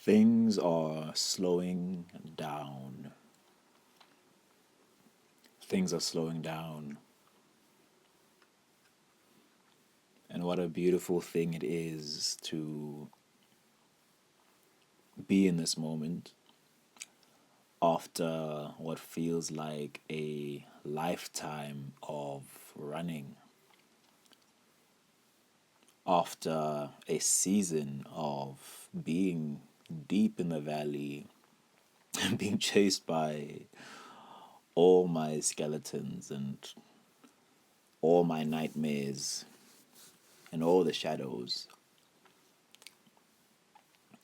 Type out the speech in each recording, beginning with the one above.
Things are slowing down. Things are slowing down. And what a beautiful thing it is to be in this moment after what feels like a lifetime of running, after a season of being deep in the valley, being chased by all my skeletons and all my nightmares and all the shadows,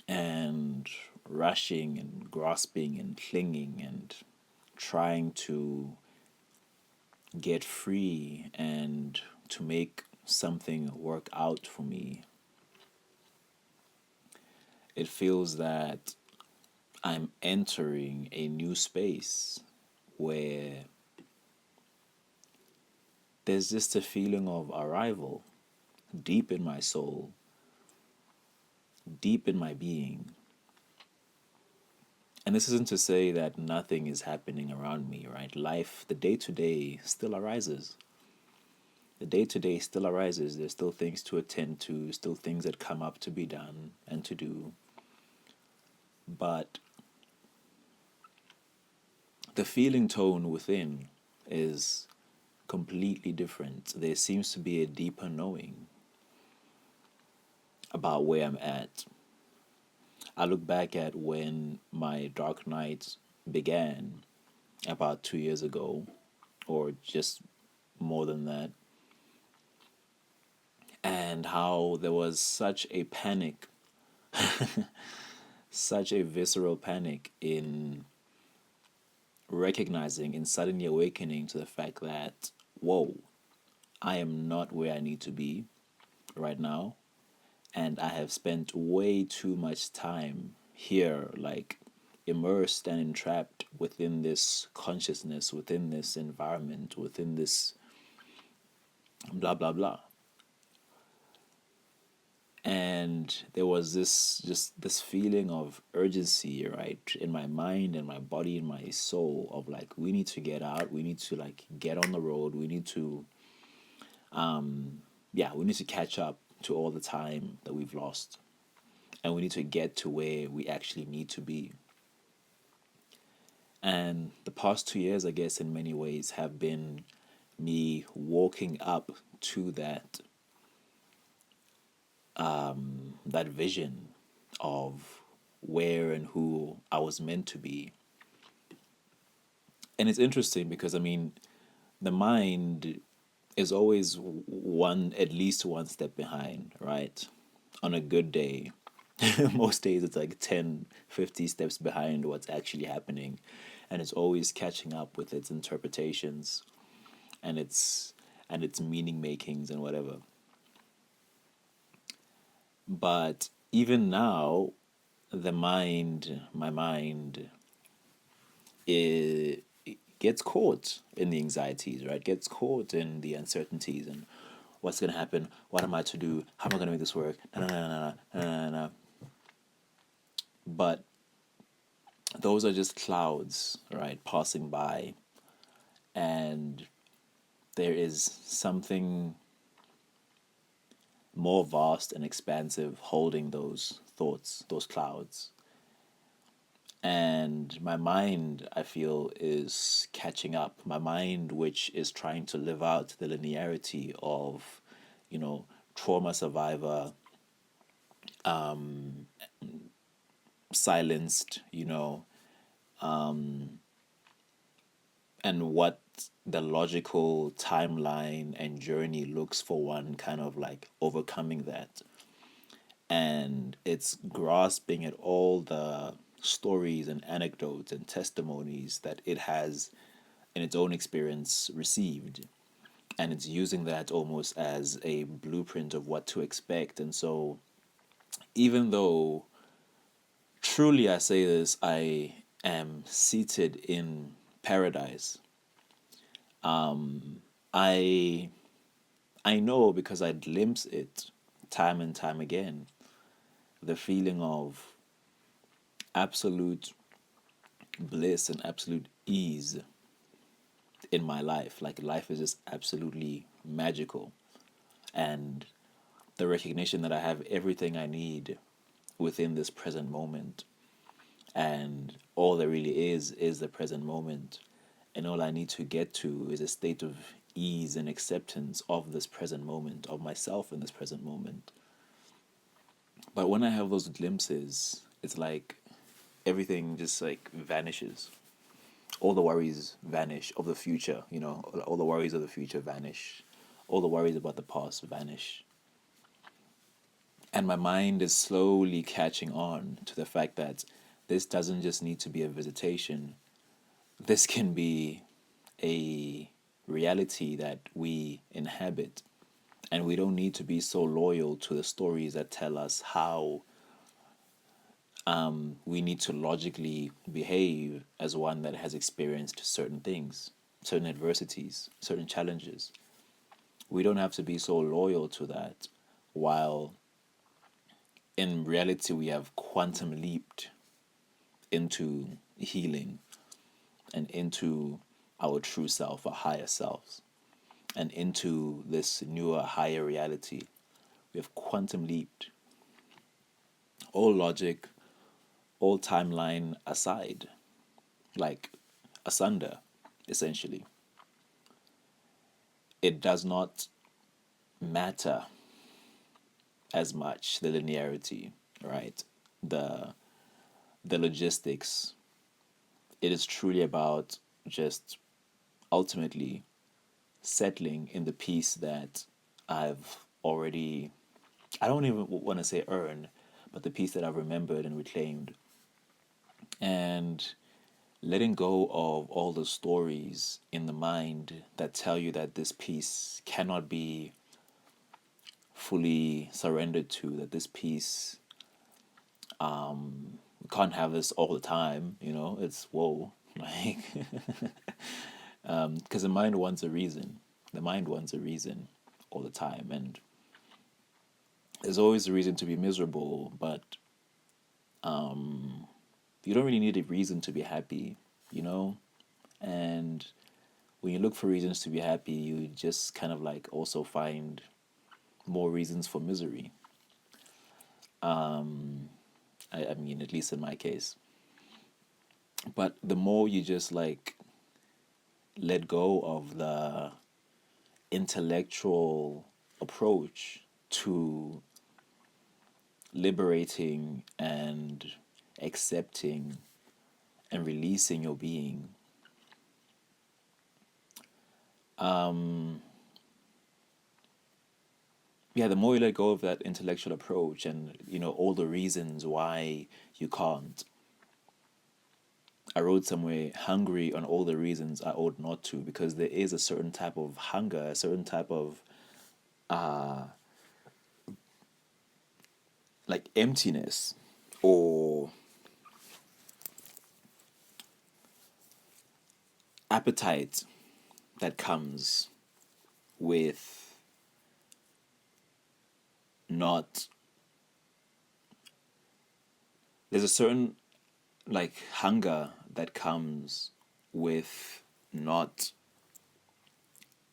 and rushing and grasping and clinging and trying to get free and to make something work out for me. It feels that I'm entering a new space where there's just a feeling of arrival deep in my soul, deep in my being. And this isn't to say that nothing is happening around me, right? Life, the day to day still arises. The day to day still arises. There's still things to attend to, still things that come up to be done and to do. But the feeling tone within is completely different. There seems to be a deeper knowing about where I'm at. I look back at when my dark nights began about 2 years ago, or just more than that, and how there was such a panic, such a visceral panic in recognizing, in suddenly awakening to the fact that, whoa, I am not where I need to be right now. And I have spent way too much time here, like immersed and entrapped within this consciousness, within this environment, within this blah, blah, blah. And there was this feeling of urgency, right, in my mind and my body and my soul, of like, we need to get out, we need to like get on the road, we need to we need to catch up to all the time that we've lost, and we need to get to where we actually need to be. And the past 2 years, I guess, in many ways have been me walking up to that vision of where and who I was meant to be. And it's interesting because, I mean, the mind is always at least one step behind, right? On a good day, most days it's like 10, 50 steps behind what's actually happening. And it's always catching up with its interpretations and its meaning makings and whatever. But even now, my mind, it gets caught in the anxieties, right? Gets caught in the uncertainties and what's gonna happen, what am I to do, how am I gonna make this work, na na na na na na na. But those are just clouds, right, passing by, and there is something more vast and expansive holding those thoughts, those clouds. And my mind, I feel, is catching up. My mind, which is trying to live out the linearity of, you know, trauma survivor, silenced, and what the logical timeline and journey looks for one kind of like overcoming that. And it's grasping at all the stories and anecdotes and testimonies that it has in its own experience received, and it's using that almost as a blueprint of what to expect. And so, even though truly I say this, I am seated in paradise, I I know because I glimpse it time and time again, the feeling of absolute bliss and absolute ease in my life. Like life is just absolutely magical. And the recognition that I have everything I need within this present moment. And all there really is the present moment. And all I need to get to is a state of ease and acceptance of this present moment, of myself in this present moment. But when I have those glimpses, it's like everything just like vanishes. All the worries vanish of the future, all the worries of the future vanish. All the worries about the past vanish. And my mind is slowly catching on to the fact that this doesn't just need to be a visitation. This can be a reality that we inhabit. And we don't need to be so loyal to the stories that tell us how we need to logically behave as one that has experienced certain things, certain adversities, certain challenges. We don't have to be so loyal to that, while in reality we have quantum leaped into healing and into our true self, our higher selves, and into this newer, higher reality. We have quantum leaped. All logic, all timeline aside, like asunder, essentially. It does not matter as much the linearity, right? The the logistics. It is truly about just ultimately settling in the peace that I've already, I don't even want to say earned, but the peace that I've remembered and reclaimed. And letting go of all the stories in the mind that tell you that this peace cannot be fully surrendered to, that this peace, we can't have this all the time, it's whoa. Like, because the mind wants a reason. The mind wants a reason all the time. And there's always a reason to be miserable, but you don't really need a reason to be happy, you know? And when you look for reasons to be happy, you just kind of like also find more reasons for misery. I mean, at least in my case. But the more you just like let go of the intellectual approach to liberating and accepting and releasing your being, yeah, the more you let go of that intellectual approach and all the reasons why you can't. I wrote somewhere, hungry on all the reasons I ought not to, because there is a certain type of hunger, a certain type of like emptiness or appetite that comes with not, there's a certain like hunger that comes with not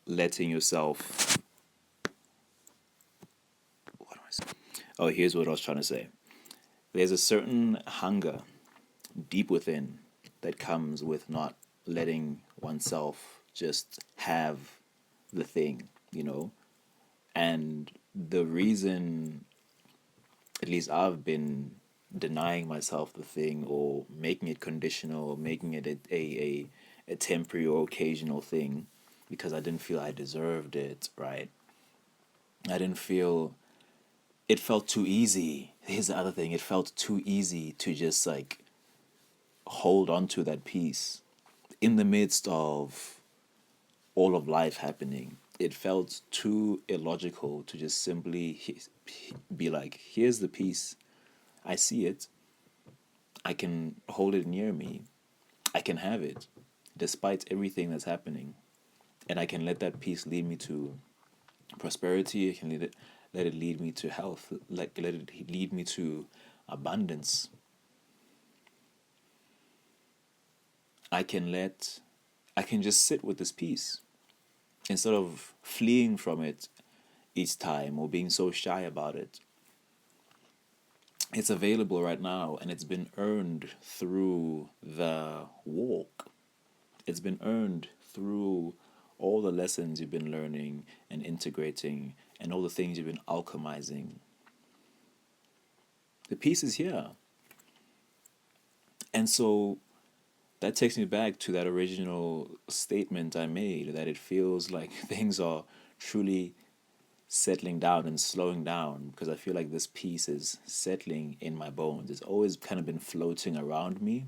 letting yourself, what am I saying? Oh, here's what I was trying to say. There's a certain hunger deep within that comes with not letting oneself just have the thing, and the reason, at least I've been denying myself the thing or making it conditional or making it a temporary or occasional thing because I didn't feel I deserved it, right? I didn't feel, it felt too easy. Here's the other thing, it felt too easy to just like hold on to that peace in the midst of all of life happening. It felt too illogical to just simply be like, here's the peace. I see it. I can hold it near me. I can have it despite everything that's happening. And I can let that peace lead me to prosperity. I can let it lead me to health. Like let it lead me to abundance. I can let, I can just sit with this peace instead of fleeing from it each time or being so shy about it. It's available right now and it's been earned through the walk. It's been earned through all the lessons you've been learning and integrating and all the things you've been alchemizing. The peace is here. And so that takes me back to that original statement I made that it feels like things are truly settling down and slowing down because I feel like this peace is settling in my bones. It's always kind of been floating around me.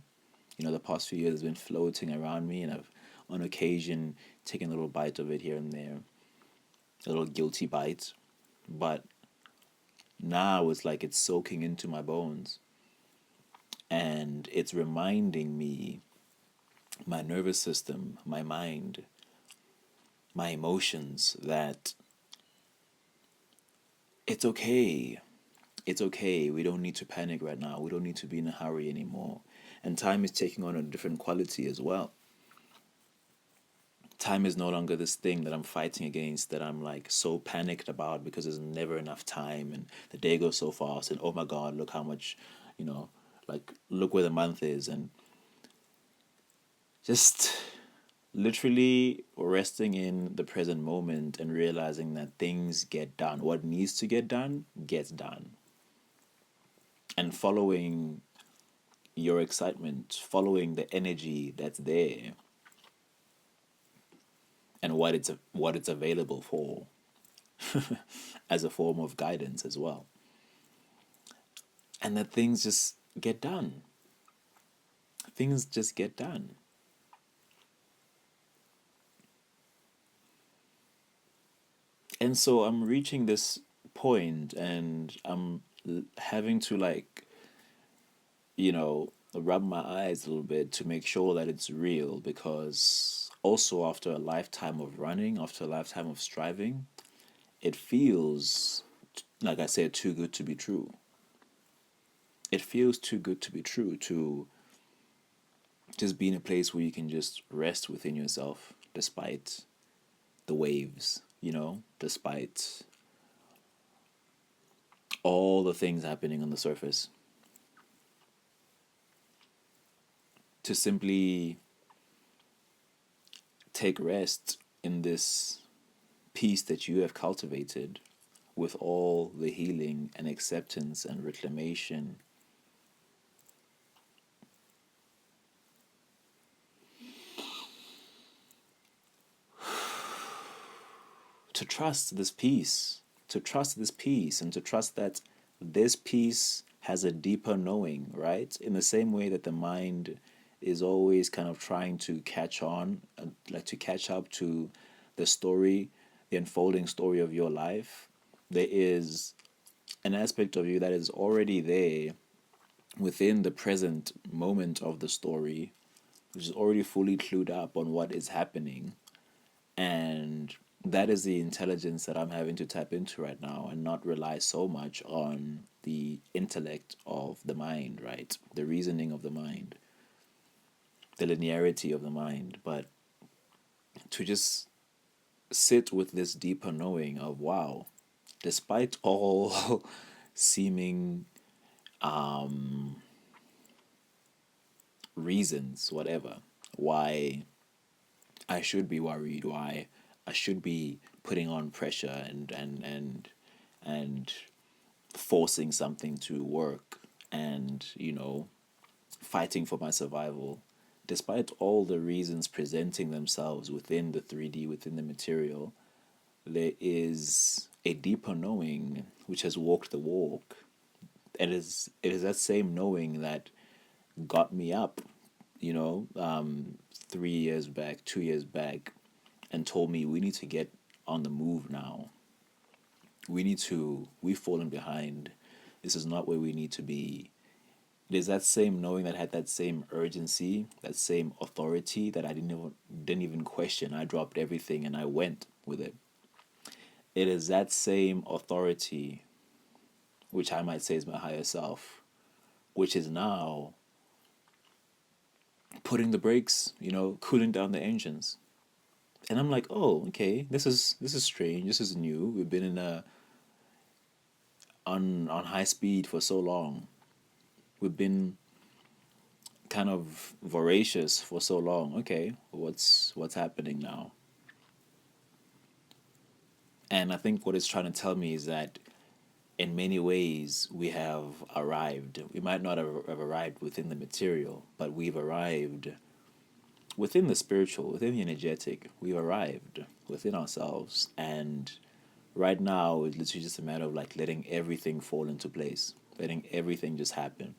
You know, the past few years has been floating around me, and I've on occasion taken a little bite of it here and there, a little guilty bite. But now it's like it's soaking into my bones and it's reminding me, my nervous system, my mind, my emotions, that it's okay. It's okay. We don't need to panic right now. We don't need to be in a hurry anymore. And time is taking on a different quality as well. Time is no longer this thing that I'm fighting against, that I'm like so panicked about because there's never enough time and the day goes so fast and oh my God, look how much, you know, like look where the month is, and just literally resting in the present moment and realizing that things get done. What needs to get done gets done. And following your excitement, following the energy that's there and what it's available for as a form of guidance as well. And that things just get done. Things just get done. And so I'm reaching this point and I'm having to like, rub my eyes a little bit to make sure that it's real, because also after a lifetime of running, after a lifetime of striving, it feels, like I said, too good to be true. It feels too good to be true to just be in a place where you can just rest within yourself despite the waves, despite all the things happening on the surface. To simply take rest in this peace that you have cultivated with all the healing and acceptance and reclamation. To trust this peace, and to trust that this peace has a deeper knowing, right? In the same way that the mind is always kind of trying to catch on, like to catch up to the story, the unfolding story of your life, there is an aspect of you that is already there within the present moment of the story, which is already fully clued up on what is happening. And that is the intelligence that I'm having to tap into right now and not rely so much on the intellect of the mind, right? The reasoning of the mind, the linearity of the mind, but to just sit with this deeper knowing of, wow, despite all seeming reasons, whatever, why I should be worried, why I should be putting on pressure and forcing something to work and, fighting for my survival. Despite all the reasons presenting themselves within the 3D, within the material, there is a deeper knowing which has walked the walk. It is that same knowing that got me up, 3 years back, 2 years back, and told me we need to get on the move now. We've fallen behind. This is not where we need to be. It is that same knowing that had that same urgency, that same authority that I didn't even question. I dropped everything and I went with it. It is that same authority, which I might say is my higher self, which is now putting the brakes, cooling down the engines. And I'm like, oh, okay, this is strange. This is new. We've been in a on high speed for so long. We've been kind of voracious for so long. Okay, what's happening now? And I think what it's trying to tell me is that in many ways we have arrived. We might not have arrived within the material, but we've arrived within the spiritual, within the energetic. We've arrived within ourselves, and right now it's literally just a matter of like letting everything fall into place, letting everything just happen.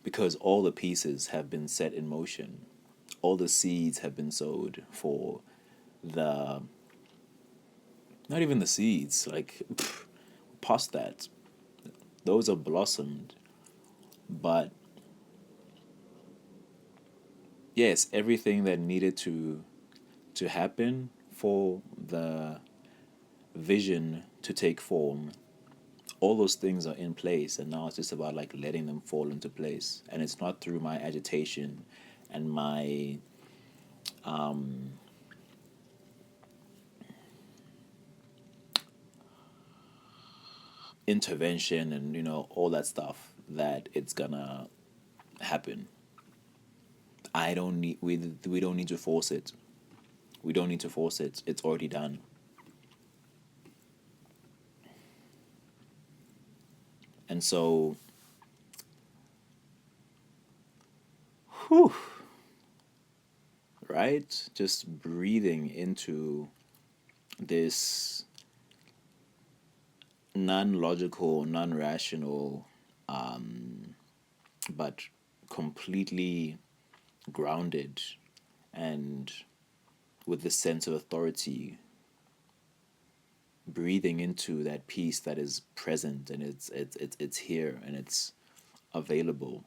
Because all the pieces have been set in motion, all the seeds have been sowed for the not even the seeds, like past that, those have blossomed. But yes, everything that needed to happen for the vision to take form, all those things are in place, and now it's just about like letting them fall into place. And it's not through my agitation and my intervention and all that stuff that it's gonna happen. I don't need we don't need to force it. We don't need to force it. It's already done. And so, whew, right? Just breathing into this non-logical, non-rational, but completely grounded and with this sense of authority, breathing into that peace that is present, and it's here and it's available,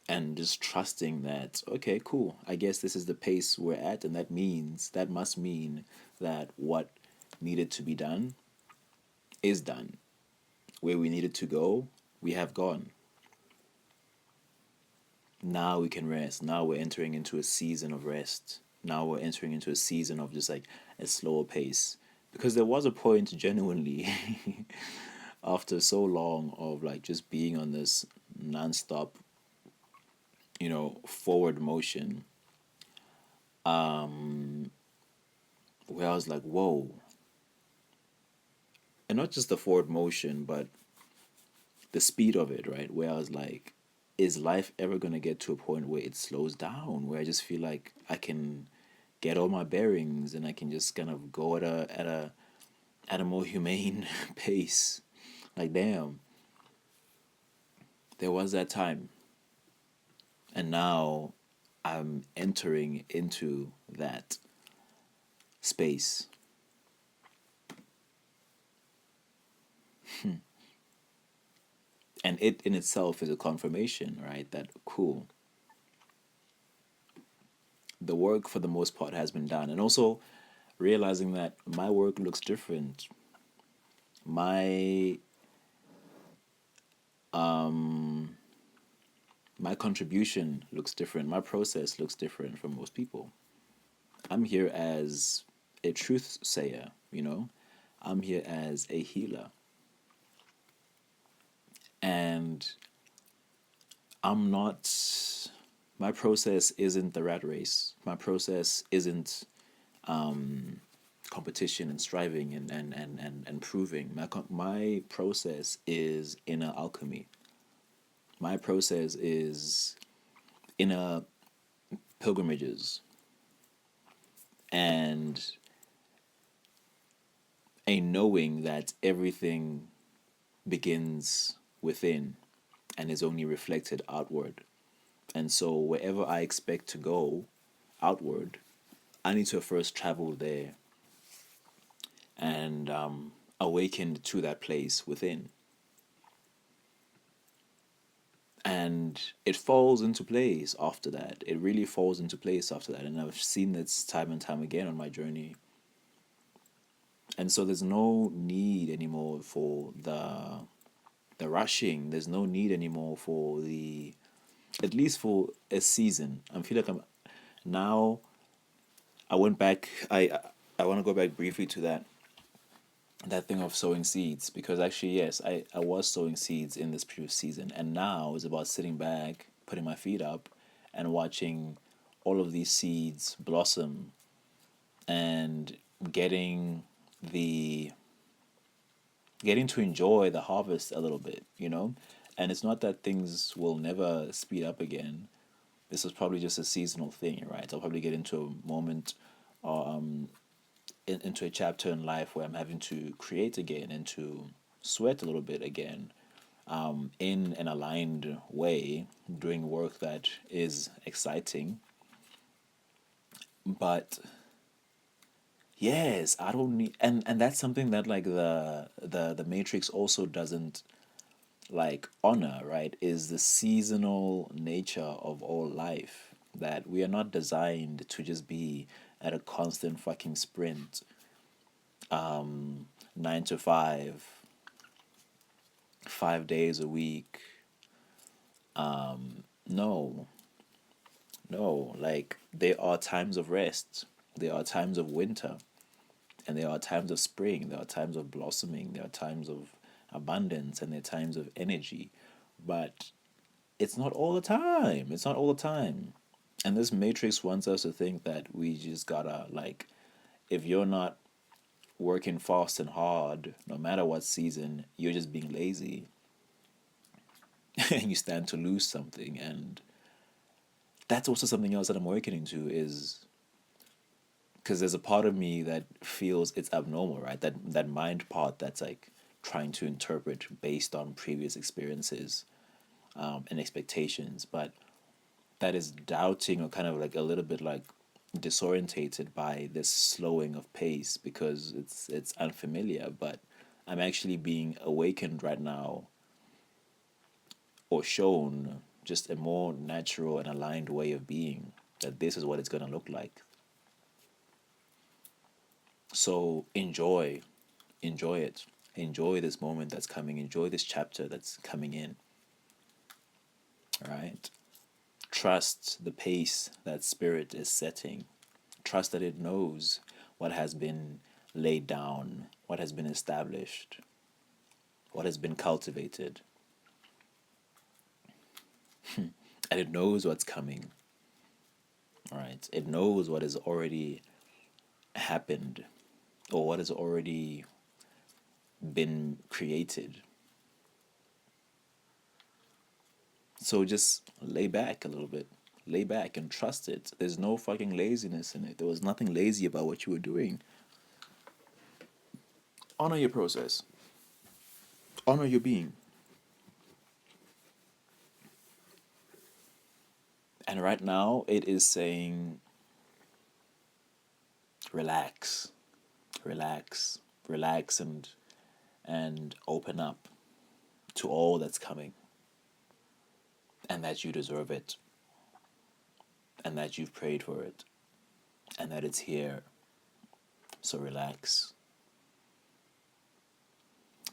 and just trusting that, okay, cool, I guess this is the pace we're at, and that must mean that what needed to be done is done. Where we needed to go, we have gone. Now we can rest. Now we're entering into a season of rest. Now we're entering into a season of just like a slower pace. Because there was a point, genuinely, after so long of like just being on this nonstop, forward motion, where I was like, whoa. And not just the forward motion, but the speed of it, right? Where I was like, is life ever going to get to a point where it slows down, where I just feel like I can get all my bearings and I can just kind of go at a more humane pace? Like, damn, there was that time. And now I'm entering into that space. And it in itself is a confirmation, right? That cool. The work for the most part has been done. And also realizing that my work looks different. My my contribution looks different. My process looks different from most people. I'm here as a truth sayer. I'm here as a healer. And I'm not, my process isn't the rat race. My process isn't competition and striving and proving. My process is inner alchemy. My process is inner pilgrimages and a knowing that everything begins within and is only reflected outward. And so wherever I expect to go outward, I need to first travel there and awaken to that place within. And it falls into place after that. It really falls into place after that. And I've seen this time and time again on my journey. And so there's no need anymore for the the rushing. There's no need anymore for at least for a season. I feel like I'm now. I went back. I want to go back briefly to that thing of sowing seeds, because actually yes, I was sowing seeds in this previous season, and now it's about sitting back, putting my feet up, and watching all of these seeds blossom and getting the getting to enjoy the harvest a little bit, you know? And it's not that things will never speed up again. This is probably just a seasonal thing, right? I'll probably get into a moment, into a chapter in life where I'm having to create again and to sweat a little bit again, in an aligned way, doing work that is exciting. But yes, I don't need, and that's something that like the Matrix also doesn't like honor, right? Is the seasonal nature of all life, that we are not designed to just be at a constant fucking sprint, 9 to 5, 5 days a week. No, no, like there are times of rest, there are times of winter, and there are times of spring, there are times of blossoming, there are times of abundance, and there are times of energy. But it's not all the time. It's not all the time. And this matrix wants us to think that we just gotta, like, if you're not working fast and hard, no matter what season, you're just being lazy and you stand to lose something. And that's also something else that I'm awakening to, is because there's a part of me that feels it's abnormal, right? That mind part that's like trying to interpret based on previous experiences, and expectations, but that is doubting or kind of like a little bit like disorientated by this slowing of pace, because it's unfamiliar. But I'm actually being awakened right now, or shown just a more natural and aligned way of being, that this is what it's going to look like. So enjoy it, enjoy this moment that's coming, enjoy this chapter that's coming in. All right, trust the pace that spirit is setting. Trust that it knows what has been laid down, what has been established, what has been cultivated, and it knows what's coming. All right, it knows what has already happened, or what has already been created. So just lay back a little bit. Lay back and trust it. There's no fucking laziness in it. There was nothing lazy about what you were doing. Honor your process. Honor your being. And right now, it is saying, relax, relax, relax, and open up to all that's coming, and that you deserve it, and that you've prayed for it, and that it's here. So relax.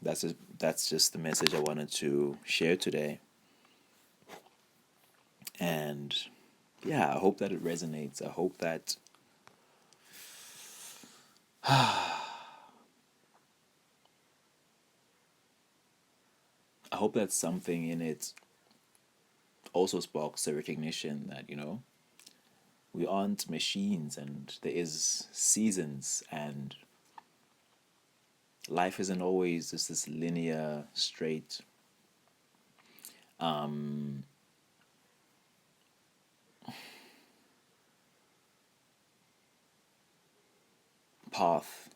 That's just the message I wanted to share today. And yeah, I hope that it resonates. I hope that I hope that something in it also sparks a recognition that, we aren't machines, and there is seasons, and life isn't always just this linear, straight, path.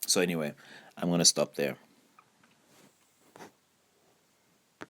So anyway, I'm gonna stop there.